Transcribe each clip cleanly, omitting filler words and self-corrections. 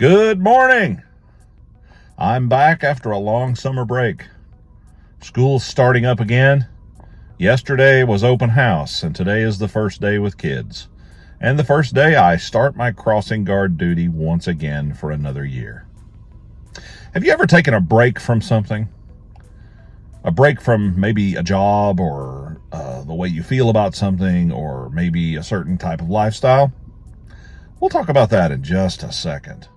Good morning. I'm back after a long summer break. School's starting up again. Yesterday was open house, and today is the first day with kids. And the first day I start my crossing guard duty once again for another year. Have you ever taken a break from something? A break from maybe a job or the way you feel about something, or maybe a certain type of lifestyle? We'll talk about that in just a second.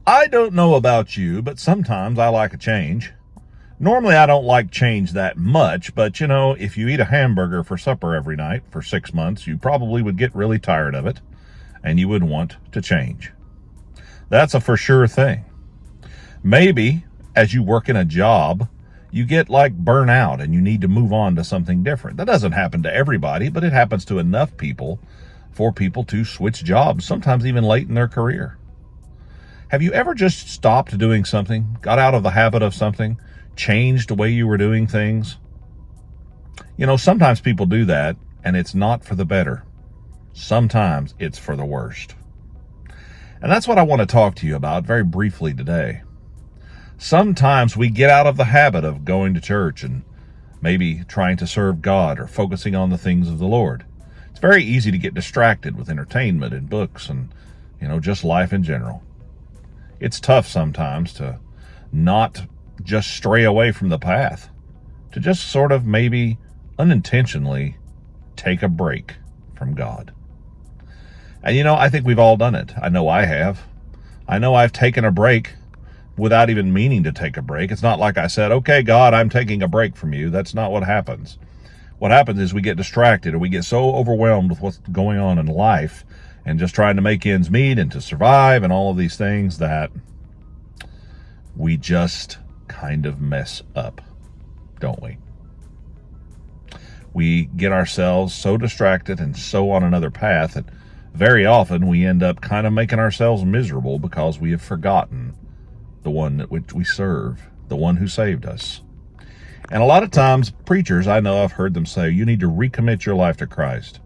I don't know about you, but sometimes I like a change. Normally, I don't like change that much, but if you eat a hamburger for supper every night for 6 months, you probably would get really tired of it, and you would want to change. That's a for sure thing. Maybe, as you work in a job, you get burnout and you need to move on to something different. That doesn't happen to everybody, but it happens to enough people for people to switch jobs, sometimes even late in their career. Have you ever just stopped doing something, got out of the habit of something, changed the way you were doing things? Sometimes people do that, and it's not for the better. Sometimes it's for the worst. And that's what I want to talk to you about very briefly today. Sometimes we get out of the habit of going to church and maybe trying to serve God or focusing on the things of the Lord. It's very easy to get distracted with entertainment and books and, just life in general. It's tough sometimes to not just stray away from the path, to just sort of maybe unintentionally take a break from God. And I think we've all done it. I know I have. I know I've taken a break without even meaning to take a break. It's not like I said, okay, God, I'm taking a break from you. That's not what happens. What happens is we get distracted, or we get so overwhelmed with what's going on in life and just trying to make ends meet and to survive and all of these things that we just kind of mess up, don't we? We get ourselves so distracted and so on another path that very often we end up kind of making ourselves miserable because we have forgotten the one that which we serve, the one who saved us. And a lot of times, preachers, I know I've heard them say, you need to recommit your life to Christ.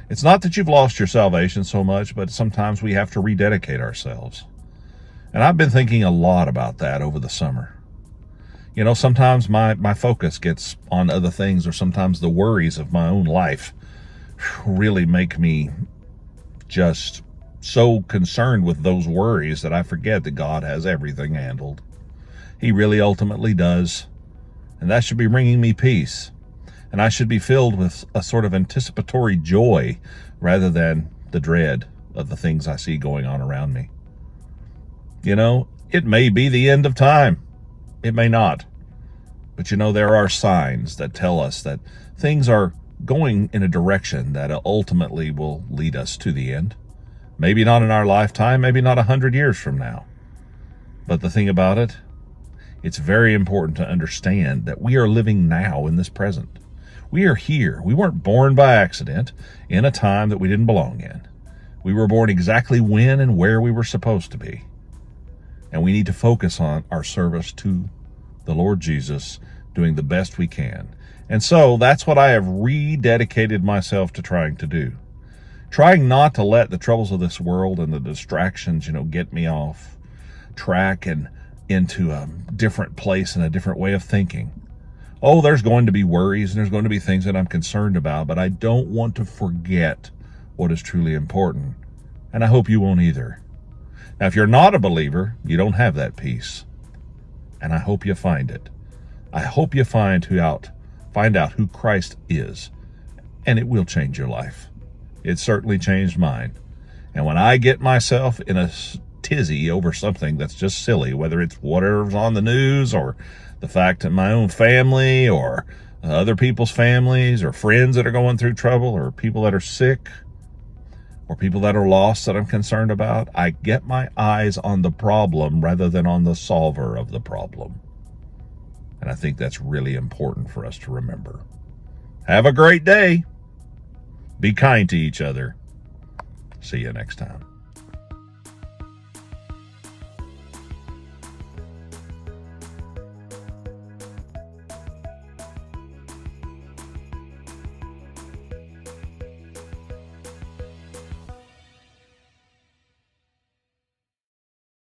It's not that you've lost your salvation so much, but sometimes we have to rededicate ourselves. And I've been thinking a lot about that over the summer. Sometimes my focus gets on other things, or sometimes the worries of my own life really make me just so concerned with those worries that I forget that God has everything handled. He really ultimately does. And that should be bringing me peace. And I should be filled with a sort of anticipatory joy rather than the dread of the things I see going on around me. It may be the end of time. It may not. But there are signs that tell us that things are going in a direction that ultimately will lead us to the end. Maybe not in our lifetime, maybe not 100 years from now. But the thing about it, it's very important to understand that we are living now in this present. We are here. We weren't born by accident in a time that we didn't belong in. We were born exactly when and where we were supposed to be. And we need to focus on our service to the Lord Jesus, doing the best we can. And so that's what I have rededicated myself to trying to do. Trying not to let the troubles of this world and the distractions, get me off track and into a different place and a different way of thinking. Oh, there's going to be worries and there's going to be things that I'm concerned about, but I don't want to forget what is truly important. And I hope you won't either. Now, if you're not a believer, you don't have that peace. And I hope you find it. I hope you find out who Christ is. And it will change your life. It certainly changed mine. And when I get myself in a tizzy over something that's just silly, whether it's whatever's on the news or the fact that my own family or other people's families or friends that are going through trouble or people that are sick or people that are lost that I'm concerned about, I get my eyes on the problem rather than on the solver of the problem. And I think that's really important for us to remember. Have a great day. Be kind to each other. See you next time.